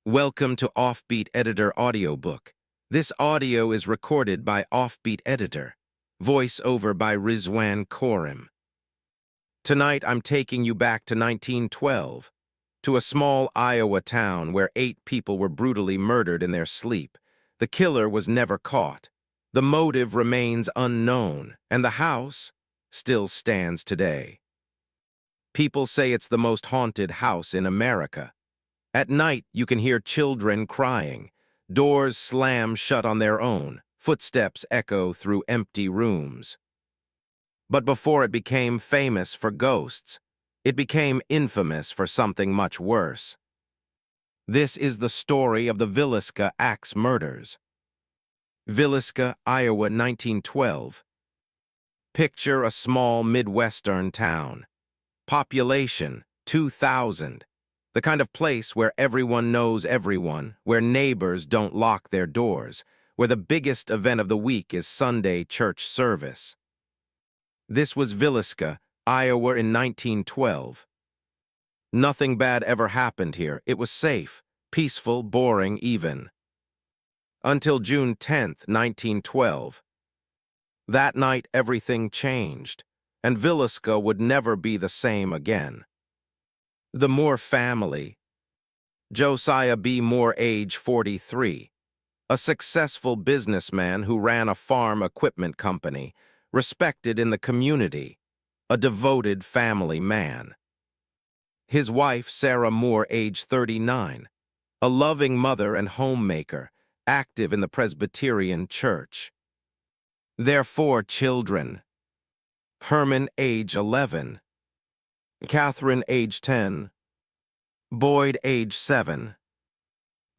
Welcome to Offbeat Editor Audiobook. This audio is recorded by Offbeat Editor. Voice over by Rizwan Korim. Tonight I'm taking you back to 1912, to a small Iowa town where 8 people were brutally murdered in their sleep. The killer was never caught. The motive remains unknown, and the house still stands today. People say it's the most haunted house in America. At night, you can hear children crying, doors slam shut on their own, footsteps echo through empty rooms. But before it became famous for ghosts, it became infamous for something much worse. This is the story of the Villisca Axe Murders. Villisca, Iowa, 1912. Picture a small Midwestern town. Population, 2,000. The kind of place where everyone knows everyone, where neighbors don't lock their doors, where the biggest event of the week is Sunday church service. This was Villisca, Iowa in 1912. Nothing bad ever happened here. It was safe, peaceful, boring even. Until June 10th, 1912. That night everything changed, and Villisca would never be the same again. The Moore family. Josiah B. Moore, age 43. A successful businessman who ran a farm equipment company, respected in the community, a devoted family man. His wife, Sarah Moore, age 39. A loving mother and homemaker, active in the Presbyterian Church. Their 4 children. Herman, age 11. Catherine, age 10. Boyd, age 7.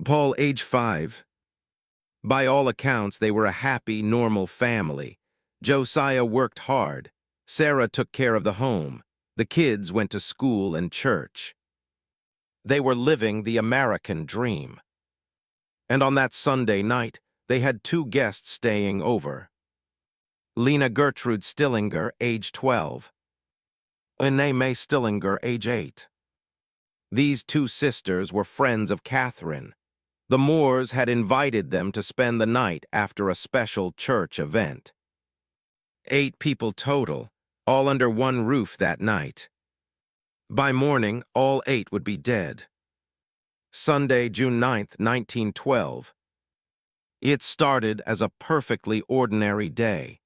Paul, age 5. By all accounts, they were a happy, normal family. Josiah worked hard. Sarah took care of the home. The kids went to school and church. They were living the American dream. And on that Sunday night, they had 2 guests staying over. Lena Gertrude Stillinger, age 12. Ine Mae Stillinger, age 8. These 2 sisters were friends of Catherine. The Moores had invited them to spend the night after a special church event. 8 people total, all under one roof that night. By morning, all 8 would be dead. Sunday, June 9th, 1912. It started as a perfectly ordinary day.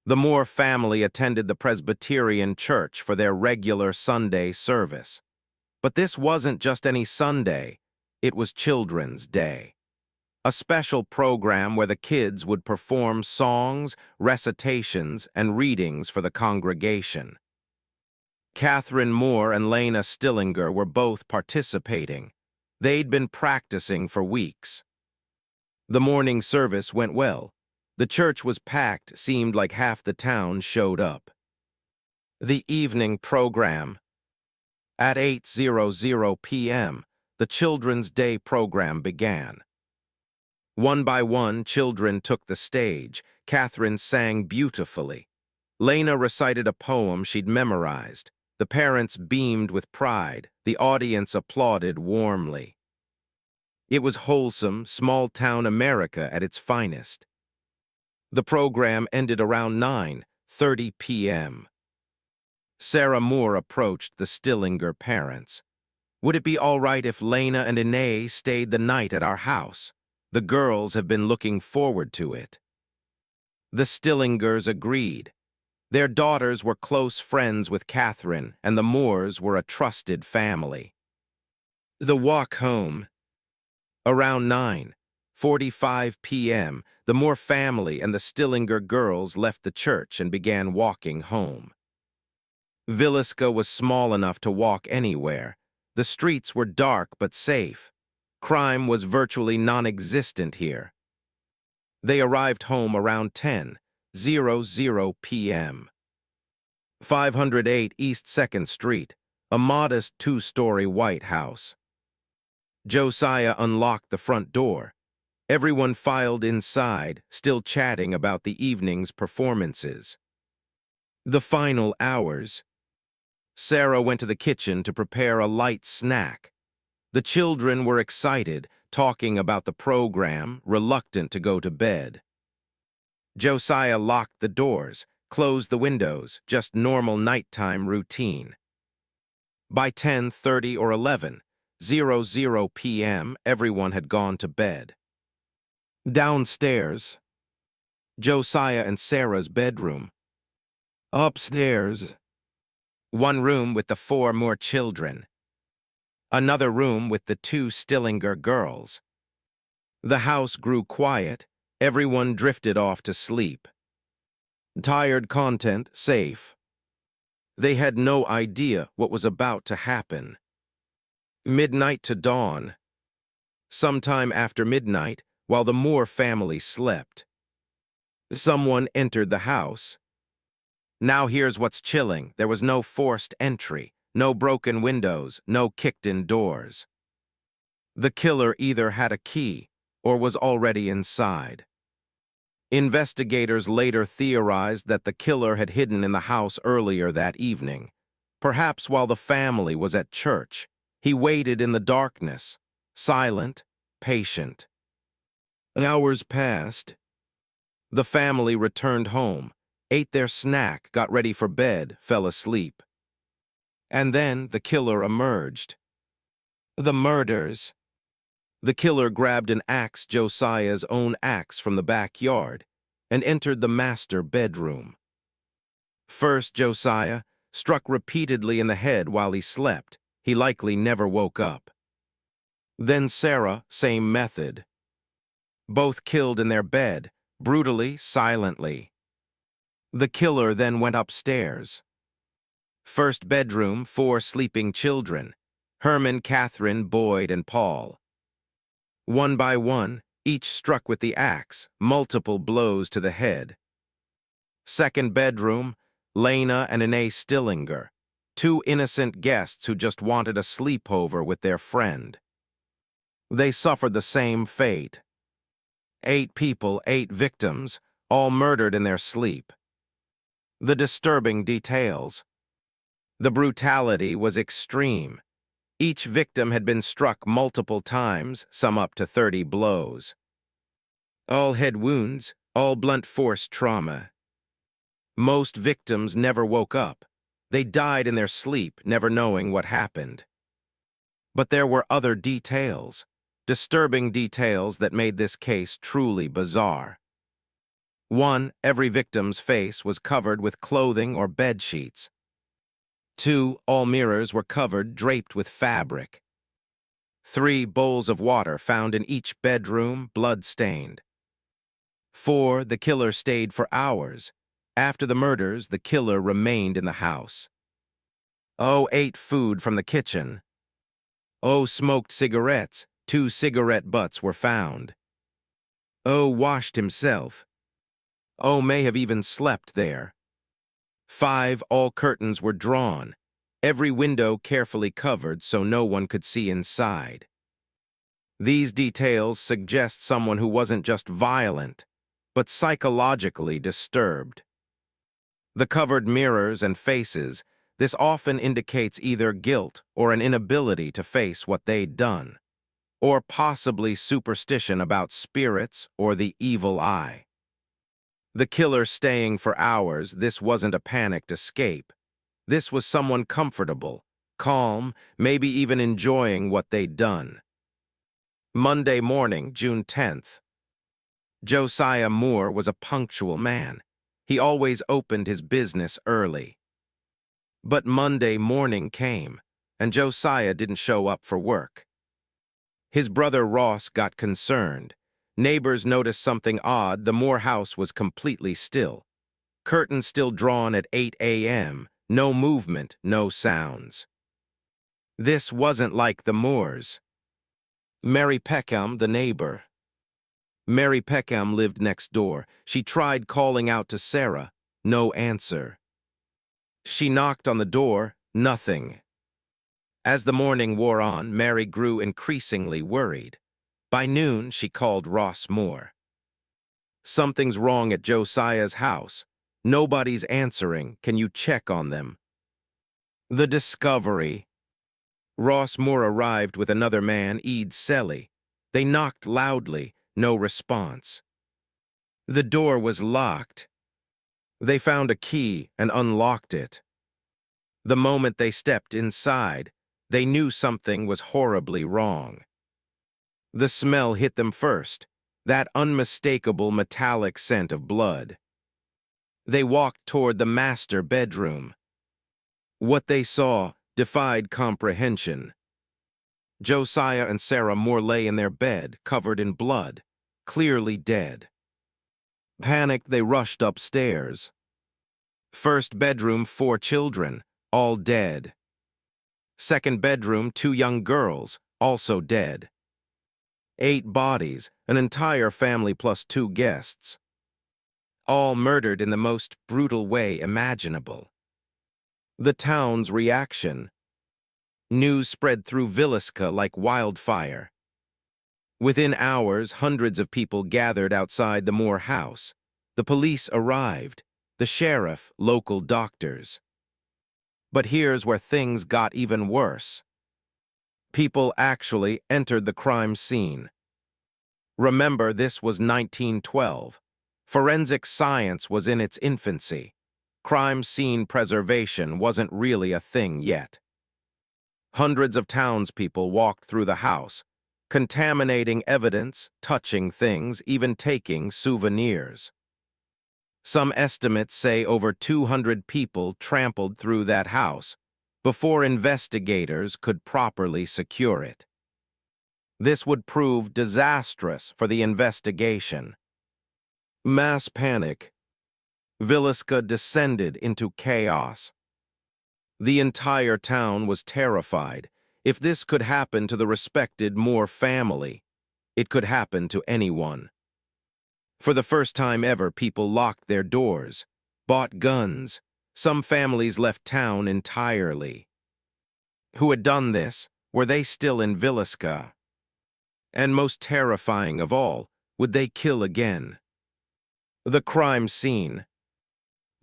The Moore family attended the Presbyterian Church for their regular Sunday service. But this wasn't just any Sunday, it was Children's Day. A special program where the kids would perform songs, recitations, and readings for the congregation. Catherine Moore and Lena Stillinger were both participating. They'd been practicing for weeks. The morning service went well. The church was packed, seemed like half the town showed up. The evening program. At 8:00 p.m., the Children's Day program began. One by one, children took the stage. Catherine sang beautifully. Lena recited a poem she'd memorized. The parents beamed with pride. The audience applauded warmly. It was wholesome, small-town America at its finest. The program ended around 9:30 p.m. Sarah Moore approached the Stillinger parents. "Would it be all right if Lena and Ine stayed the night at our house? The girls have been looking forward to it." The Stillingers agreed. Their daughters were close friends with Catherine, and the Moores were a trusted family. The walk home. Around 9:45 p.m., the Moore family and the Stillinger girls left the church and began walking home. Villisca was small enough to walk anywhere. The streets were dark but safe. Crime was virtually non-existent here. They arrived home around 10:00 p.m. 508 East 2nd Street, a modest 2-story white house. Josiah unlocked the front door. Everyone filed inside, still chatting about the evening's performances. The final hours. Sarah went to the kitchen to prepare a light snack. The children were excited, talking about the program, reluctant to go to bed. Josiah locked the doors, closed the windows, just normal nighttime routine. By 10:30 or 11:00 p.m., everyone had gone to bed. Downstairs, Josiah and Sarah's bedroom. Upstairs, one room with the 4 more children. Another room with the 2 Stillinger girls. The house grew quiet. Everyone drifted off to sleep. Tired content safe. They had no idea what was about to happen. Midnight to dawn. Sometime after midnight, while the Moore family slept, someone entered the house. Now here's what's chilling. There was no forced entry, no broken windows, no kicked-in doors. The killer either had a key or was already inside. Investigators later theorized that the killer had hidden in the house earlier that evening. Perhaps while the family was at church, he waited in the darkness, silent, patient. Hours passed. The family returned home, ate their snack, got ready for bed, fell asleep. And then the killer emerged. The murders. The killer grabbed an axe, Josiah's own axe, from the backyard, and entered the master bedroom. First, Josiah, struck repeatedly in the head while he slept. He likely never woke up. Then Sarah, same method. Both killed in their bed, brutally, silently. The killer then went upstairs. First bedroom, 4 sleeping children: Herman, Catherine, Boyd, and Paul. One by one, each struck with the axe, multiple blows to the head. Second bedroom, Lena and Ine Stillinger, 2 innocent guests who just wanted a sleepover with their friend. They suffered the same fate. 8 people, 8 victims, all murdered in their sleep. The disturbing details. The brutality was extreme. Each victim had been struck multiple times, some up to 30 blows. All head wounds, all blunt force trauma. Most victims never woke up. They died in their sleep, never knowing what happened. But there were other details, disturbing details that made this case truly bizarre. 1, every victim's face was covered with clothing or bed sheets. 2, all mirrors were covered, draped with fabric. 3, bowls of water found in each bedroom, blood-stained. 4, the killer stayed for hours. After the murders, the killer remained in the house. 8, food from the kitchen. smoked cigarettes. 2 cigarette butts were found. Washed himself. May have even slept there. 5, all curtains were drawn, every window carefully covered so no one could see inside. These details suggest someone who wasn't just violent, but psychologically disturbed. The covered mirrors and faces, this often indicates either guilt or an inability to face what they'd done, or possibly superstition about spirits or the evil eye. The killer staying for hours, this wasn't a panicked escape. This was someone comfortable, calm, maybe even enjoying what they'd done. Monday morning, June 10th. Josiah Moore was a punctual man. He always opened his business early. But Monday morning came, and Josiah didn't show up for work. His brother Ross got concerned. Neighbors noticed something odd. The Moore house was completely still. Curtains still drawn at 8 a.m., no movement, no sounds. This wasn't like the Moores. Mary Peckham, the neighbor. Mary Peckham lived next door. She tried calling out to Sarah. No answer. She knocked on the door. Nothing. As the morning wore on, Mary grew increasingly worried. By noon, she called Ross Moore. Something's wrong at Josiah's house. Nobody's answering. Can you check on them? The discovery. Ross Moore arrived with another man, Eid Selly. They knocked loudly, no response. The door was locked. They found a key and unlocked it. The moment they stepped inside, they knew something was horribly wrong. The smell hit them first, that unmistakable metallic scent of blood. They walked toward the master bedroom. What they saw defied comprehension. Josiah and Sarah Moore lay in their bed, covered in blood, clearly dead. Panicked, they rushed upstairs. First bedroom, 4 children, all dead. Second bedroom, 2 young girls, also dead. 8 bodies, an entire family plus 2 guests. All murdered in the most brutal way imaginable. The town's reaction. News spread through Villisca like wildfire. Within hours, hundreds of people gathered outside the Moore house. The police arrived, the sheriff, local doctors. But here's where things got even worse. People actually entered the crime scene. Remember, this was 1912. Forensic science was in its infancy. Crime scene preservation wasn't really a thing yet. Hundreds of townspeople walked through the house, contaminating evidence, touching things, even taking souvenirs. Some estimates say over 200 people trampled through that house before investigators could properly secure it. This would prove disastrous for the investigation. Mass panic. Villisca descended into chaos. The entire town was terrified. If this could happen to the respected Moore family, it could happen to anyone. For the first time ever, people locked their doors, bought guns. Some families left town entirely. Who had done this? Were they still in Villisca? And most terrifying of all, would they kill again? The crime scene.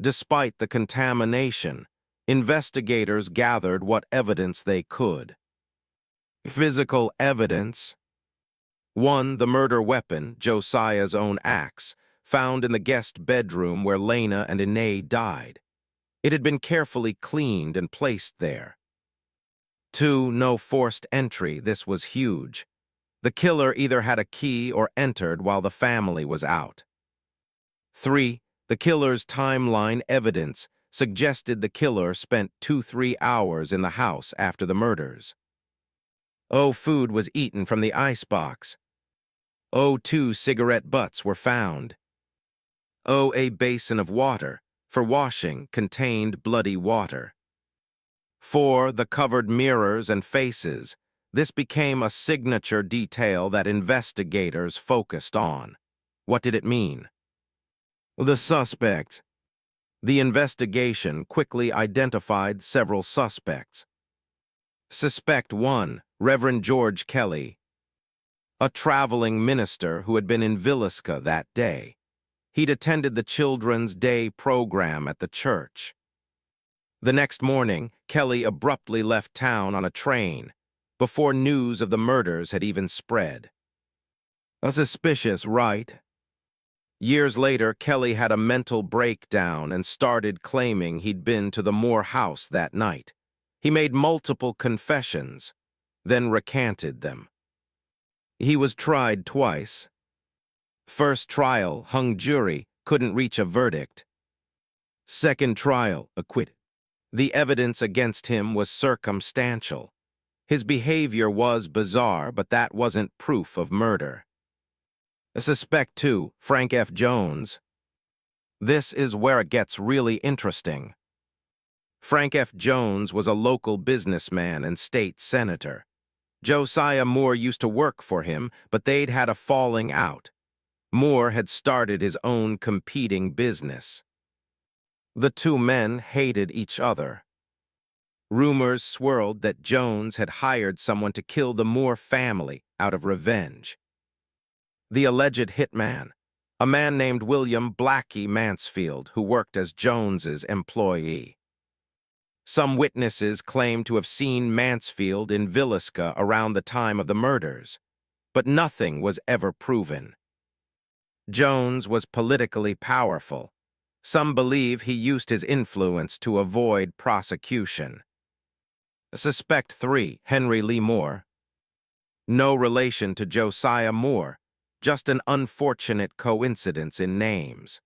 Despite the contamination, investigators gathered what evidence they could. Physical evidence. 1. The murder weapon, Josiah's own axe, found in the guest bedroom where Lena and Ine died. It had been carefully cleaned and placed there. 2. No forced entry. This was huge. The killer either had a key or entered while the family was out. 3. The killer's timeline evidence suggested the killer spent 2-3 hours in the house after the murders. Food was eaten from the icebox. 2 cigarette butts were found. A basin of water for washing contained bloody water. 4. The covered mirrors and faces. This became a signature detail that investigators focused on. What did it mean? The suspect. The investigation quickly identified several suspects. Suspect 1, Reverend George Kelly, a traveling minister who had been in Villisca that day. He'd attended the Children's Day program at the church. The next morning, Kelly abruptly left town on a train, before news of the murders had even spread. A suspicious, right? Years later, Kelly had a mental breakdown and started claiming he'd been to the Moore house that night. He made multiple confessions, then recanted them. He was tried twice. First trial, hung jury, couldn't reach a verdict. Second trial, acquitted. The evidence against him was circumstantial. His behavior was bizarre, but that wasn't proof of murder. Suspect 2, Frank F. Jones. This is where it gets really interesting. Frank F. Jones was a local businessman and state senator. Josiah Moore used to work for him, but they'd had a falling out. Moore had started his own competing business. The 2 men hated each other. Rumors swirled that Jones had hired someone to kill the Moore family out of revenge. The alleged hitman, a man named William Blackie Mansfield, who worked as Jones's employee. Some witnesses claim to have seen Mansfield in Villisca around the time of the murders, but nothing was ever proven. Jones was politically powerful. Some believe he used his influence to avoid prosecution. Suspect 3, Henry Lee Moore. No relation to Josiah Moore, just an unfortunate coincidence in names.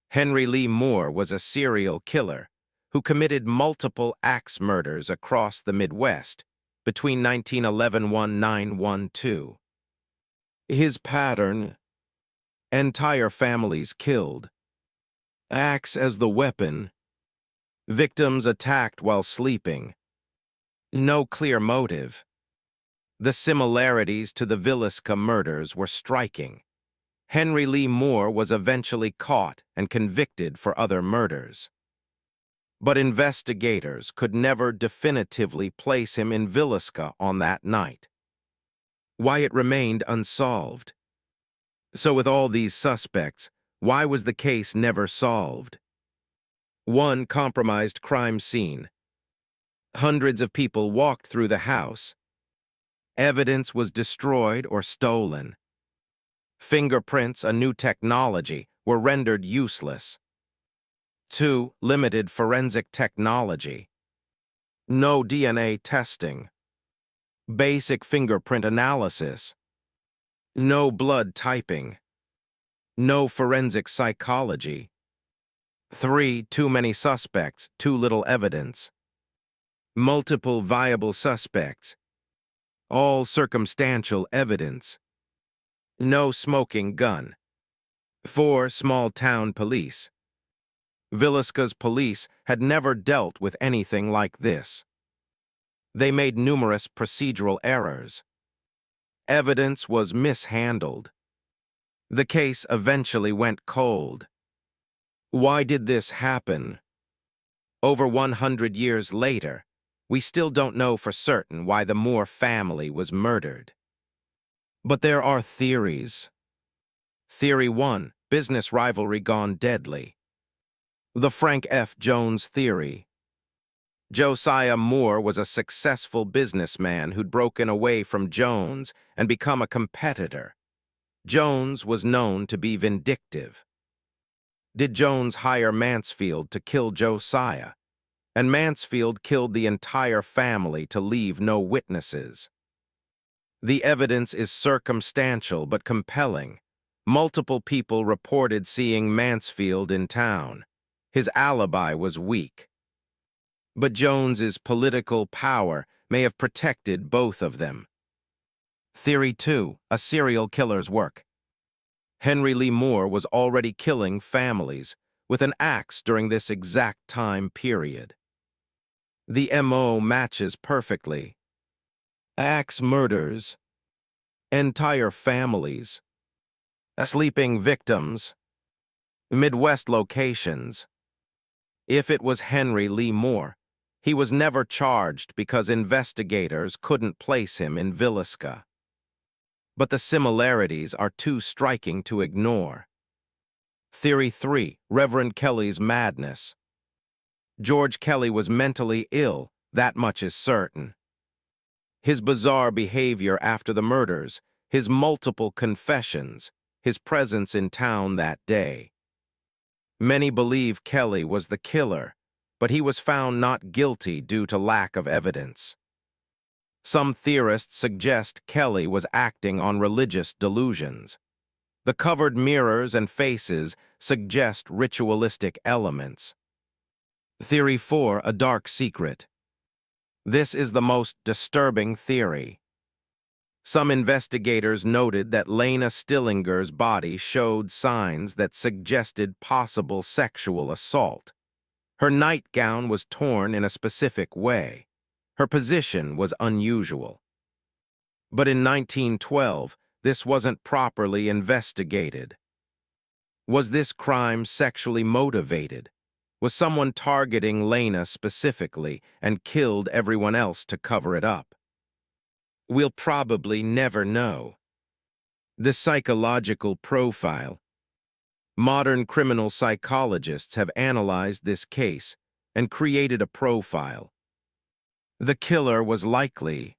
Henry Lee Moore was a serial killer who committed multiple axe murders across the Midwest between 1911–1912. His pattern: entire families killed, axe as the weapon, victims attacked while sleeping, no clear motive. The similarities to the Villisca murders were striking. Henry Lee Moore was eventually caught and convicted for other murders. But investigators could never definitively place him in Villisca on that night. Why it remained unsolved. So with all these suspects, why was the case never solved? 1. Compromised crime scene. Hundreds of people walked through the house. Evidence was destroyed or stolen. Fingerprints, a new technology, were rendered useless. 2. Limited forensic technology. No DNA testing. Basic fingerprint analysis. No blood typing. No forensic psychology. 3. Too many suspects, too little evidence. Multiple viable suspects. All circumstantial evidence. No smoking gun. 4. Small-town police. Villisca's police had never dealt with anything like this. They made numerous procedural errors. Evidence was mishandled. The case eventually went cold. Why did this happen? Over 100 years later, we still don't know for certain why the Moore family was murdered. But there are theories. Theory 1, business rivalry gone deadly. The Frank F. Jones theory. Josiah Moore was a successful businessman who'd broken away from Jones and become a competitor. Jones was known to be vindictive. Did Jones hire Mansfield to kill Josiah? And Mansfield killed the entire family to leave no witnesses. The evidence is circumstantial but compelling. Multiple people reported seeing Mansfield in town. His alibi was weak. But Jones's political power may have protected both of them. Theory 2, a serial killer's work. Henry Lee Moore was already killing families with an axe during this exact time period. The MO matches perfectly. Axe murders, entire families, sleeping victims, Midwest locations. If it was Henry Lee Moore, he was never charged because investigators couldn't place him in Villisca. But the similarities are too striking to ignore. Theory 3, Reverend Kelly's madness. George Kelly was mentally ill, that much is certain. His bizarre behavior after the murders, his multiple confessions, his presence in town that day. Many believe Kelly was the killer, but he was found not guilty due to lack of evidence. Some theorists suggest Kelly was acting on religious delusions. The covered mirrors and faces suggest ritualistic elements. Theory 4, a dark secret. This is the most disturbing theory. Some investigators noted that Lena Stillinger's body showed signs that suggested possible sexual assault. Her nightgown was torn in a specific way. Her position was unusual. But in 1912, this wasn't properly investigated. Was this crime sexually motivated? Was someone targeting Lena specifically and killed everyone else to cover it up? We'll probably never know. The psychological profile. Modern criminal psychologists have analyzed this case, and created a profile. The killer was likely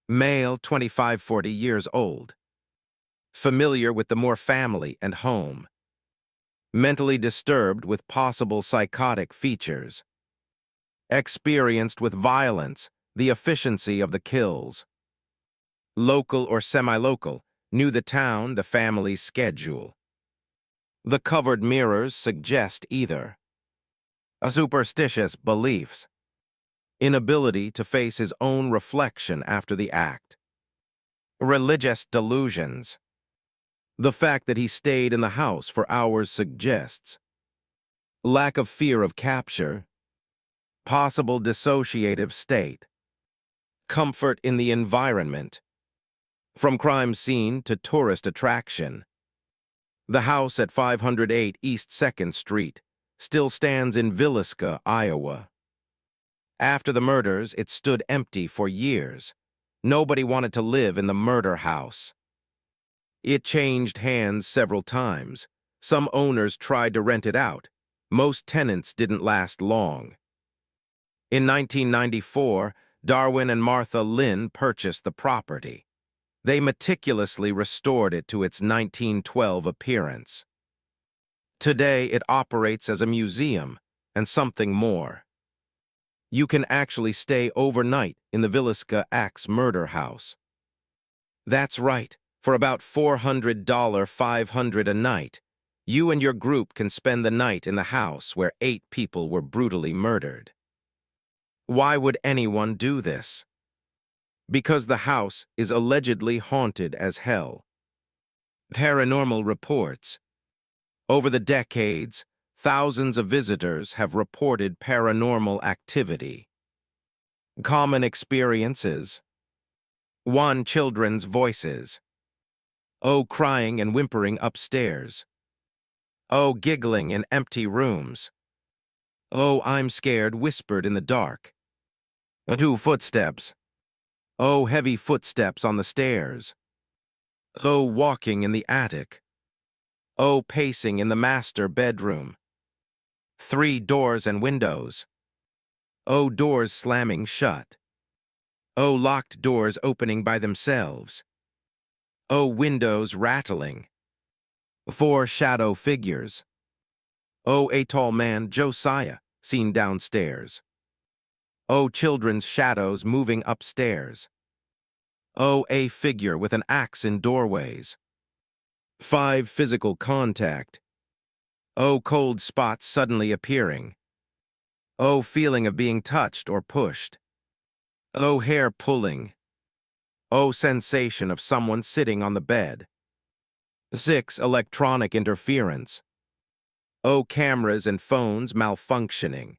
male, 25–40 years old, familiar with the Moore family and home, mentally disturbed with possible psychotic features, experienced with violence, the efficiency of the kills, local or semi-local, knew the town, the family's schedule. The covered mirrors suggest either a superstitious beliefs, inability to face his own reflection after the act, religious delusions. The fact that he stayed in the house for hours suggests lack of fear of capture, possible dissociative state, comfort in the environment, from crime scene to tourist attraction. The house at 508 East 2nd Street still stands in Villisca, Iowa. After the murders, it stood empty for years. Nobody wanted to live in the murder house. It changed hands several times. Some owners tried to rent it out. Most tenants didn't last long. In 1994, Darwin and Martha Lynn purchased the property. They meticulously restored it to its 1912 appearance. Today, it operates as a museum and something more. You can actually stay overnight in the Villisca Axe Murder House. That's right, for about $400, $500 a night, you and your group can spend the night in the house where 8 people were brutally murdered. Why would anyone do this? Because the house is allegedly haunted as hell. Paranormal reports. Over the decades, thousands of visitors have reported paranormal activity. Common experiences. 1. Children's voices. Oh, crying and whimpering upstairs. Oh, giggling in empty rooms. Oh, I'm scared whispered in the dark. 2. Footsteps. Oh, heavy footsteps on the stairs. Oh, walking in the attic. Oh, pacing in the master bedroom. 3. Doors and windows. Oh, doors slamming shut. Oh, locked doors opening by themselves. Oh, windows rattling. 4. Shadow figures. Oh, a tall man, Josiah, seen downstairs. Oh, children's shadows moving upstairs. Oh, a figure with an axe in doorways. 5. Physical contact. Oh, cold spots suddenly appearing. Oh, feeling of being touched or pushed. Oh, hair pulling. Oh, sensation of someone sitting on the bed. 6. Electronic interference. Oh, cameras and phones malfunctioning.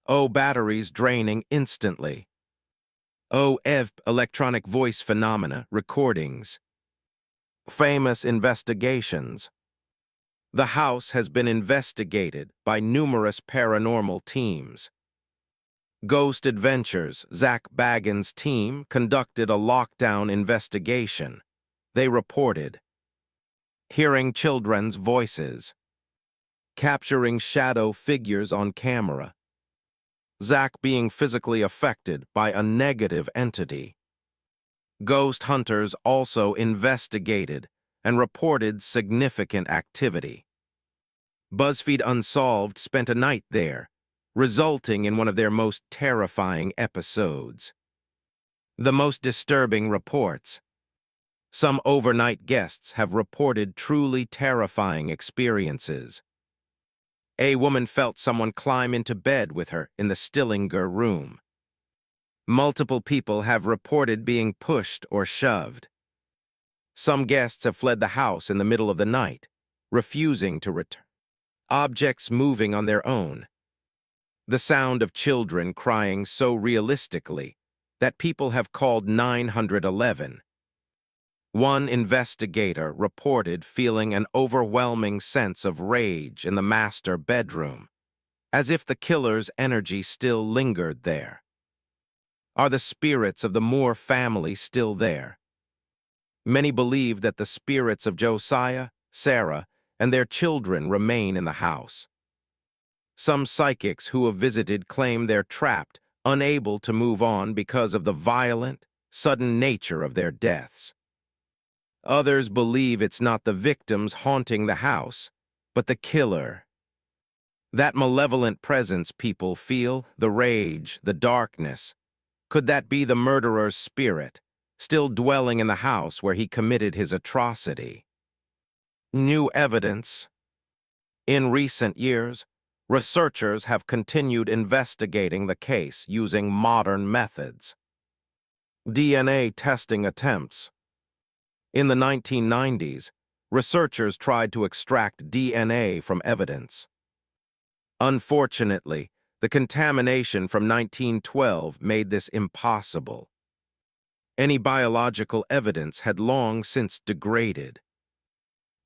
Oh, batteries draining instantly. Oh, electronic voice phenomena, recordings. Famous investigations. The house has been investigated by numerous paranormal teams. Ghost Adventures, Zach Bagans' team conducted a lockdown investigation. They reported hearing children's voices, capturing shadow figures on camera, Zach being physically affected by a negative entity. Ghost hunters also investigated and reported significant activity. BuzzFeed Unsolved spent a night there, resulting in one of their most terrifying episodes. The most disturbing reports. Some overnight guests have reported truly terrifying experiences. A woman felt someone climb into bed with her in the Stillinger room. Multiple people have reported being pushed or shoved. Some guests have fled the house in the middle of the night, refusing to return. Objects moving on their own. The sound of children crying so realistically that people have called 911. One investigator reported feeling an overwhelming sense of rage in the master bedroom, as if the killer's energy still lingered there. Are the spirits of the Moore family still there? Many believe that the spirits of Josiah, Sarah, and their children remain in the house. Some psychics who have visited claim they're trapped, unable to move on because of the violent, sudden nature of their deaths. Others believe it's not the victims haunting the house, but the killer. That malevolent presence people feel, the rage, the darkness. Could that be the murderer's spirit, still dwelling in the house where he committed his atrocity? New evidence. In recent years, researchers have continued investigating the case using modern methods. DNA testing attempts. In the 1990s, researchers tried to extract DNA from evidence. Unfortunately, the contamination from 1912 made this impossible. Any biological evidence had long since degraded.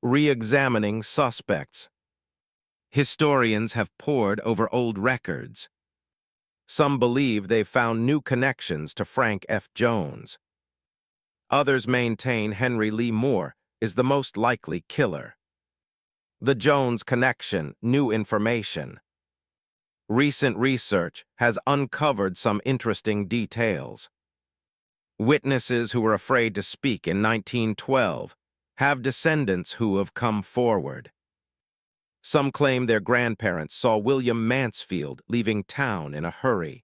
Re-examining suspects. Historians have pored over old records. Some believe they've found new connections to Frank F. Jones. Others maintain Henry Lee Moore is the most likely killer. The Jones connection, new information. Recent research has uncovered some interesting details. Witnesses who were afraid to speak in 1912 have descendants who have come forward. Some claim their grandparents saw William Mansfield leaving town in a hurry.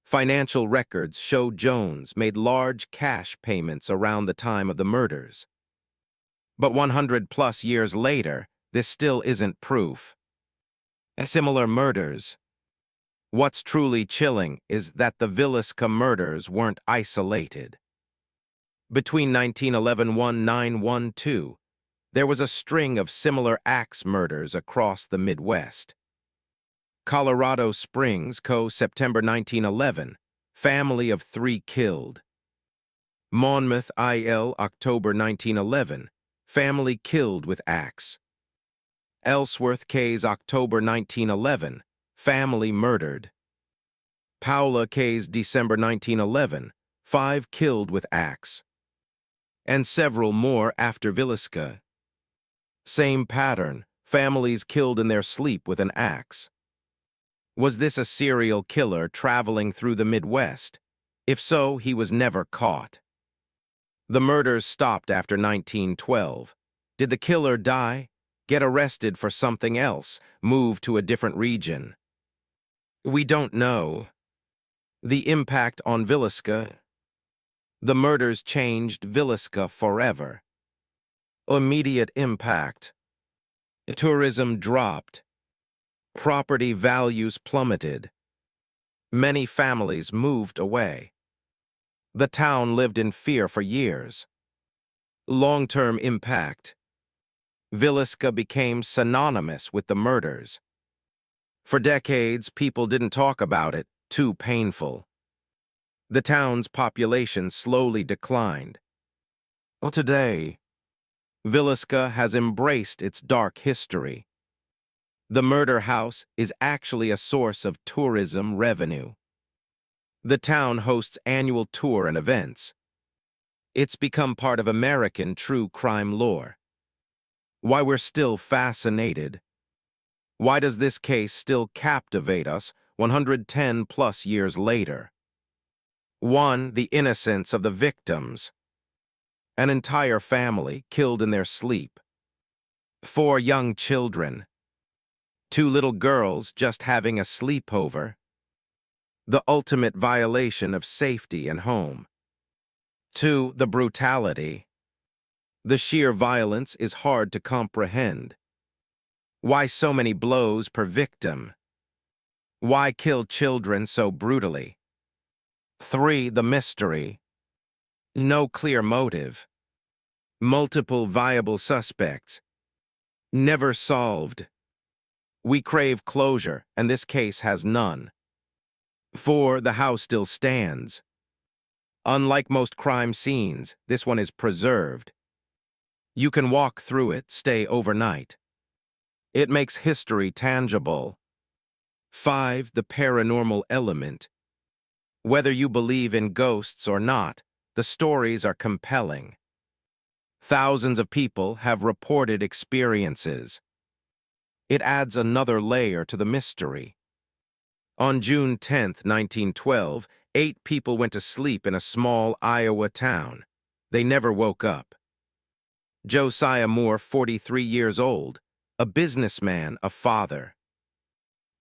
Financial records show Jones made large cash payments around the time of the murders. But 100+ years later, this still isn't proof. Similar murders. What's truly chilling is that the Villisca murders weren't isolated. Between 1911-1912, there was a string of similar axe murders across the Midwest. Colorado Springs, September 1911, family of 3 killed. Monmouth, IL, October 1911, family killed with axe. Ellsworth, K's, October 1911, family murdered. Paula, K's, December 1911, 5 killed with axe. And several more after Villisca. Same pattern, families killed in their sleep with an axe. Was this a serial killer traveling through the Midwest? If so, he was never caught. The murders stopped after 1912. Did the killer die, get arrested for something else, move to a different region? We don't know. The impact on Villisca. The murders changed Villisca forever. Immediate impact. Tourism dropped. Property values plummeted. Many families moved away. The town lived in fear for years. Long-term impact. Villisca became synonymous with the murders. For decades, people didn't talk about it, too painful. The town's population slowly declined. Well, today, Villisca has embraced its dark history. The murder house is actually a source of tourism revenue. The town hosts annual tour and events. It's become part of American true crime lore. Why we're still fascinated. Why does this case still captivate us 110+ years later? 1. The innocence of the victims. An entire family killed in their sleep. 4 young children. 2 little girls just having a sleepover. The ultimate violation of safety and home. 2. The brutality. The sheer violence is hard to comprehend. Why so many blows per victim? Why kill children so brutally? 3. The mystery. No clear motive. Multiple viable suspects. Never solved. We crave closure, and this case has none. 4. The house still stands. Unlike most crime scenes, this one is preserved. You can walk through it, stay overnight. It makes history tangible. 5. The paranormal element. Whether you believe in ghosts or not, the stories are compelling. Thousands of people have reported experiences. It adds another layer to the mystery. On June 10, 1912, 8 people went to sleep in a small Iowa town. They never woke up. Josiah Moore, 43 years old, a businessman, a father.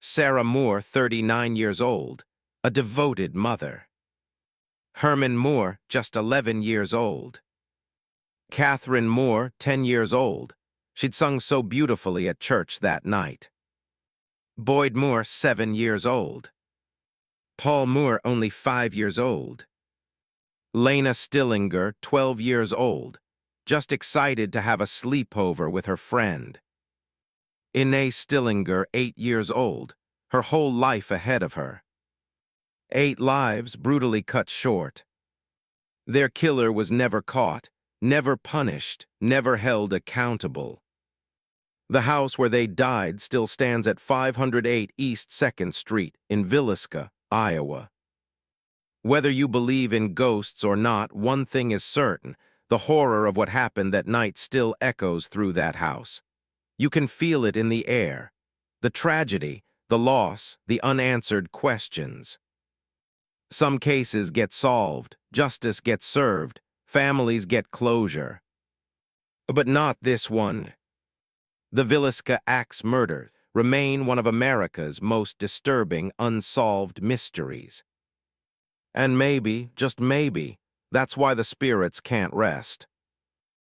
Sarah Moore, 39 years old, a devoted mother. Herman Moore, just 11 years old. Catherine Moore, 10 years old. She'd sung so beautifully at church that night. Boyd Moore, 7 years old. Paul Moore, only 5 years old. Lena Stillinger, 12 years old, just excited to have a sleepover with her friend. Inez Stillinger, 8 years old, her whole life ahead of her. 8 lives brutally cut short. Their killer was never caught, never punished, never held accountable. The house where they died still stands at 508 East 2nd Street in Villisca, Iowa. Whether you believe in ghosts or not, one thing is certain: the horror of what happened that night still echoes through that house. You can feel it in the air. The tragedy, the loss, the unanswered questions. Some cases get solved, justice gets served, families get closure. But not this one. The Villisca Axe Murders remain one of America's most disturbing unsolved mysteries. And maybe, just maybe, that's why the spirits can't rest.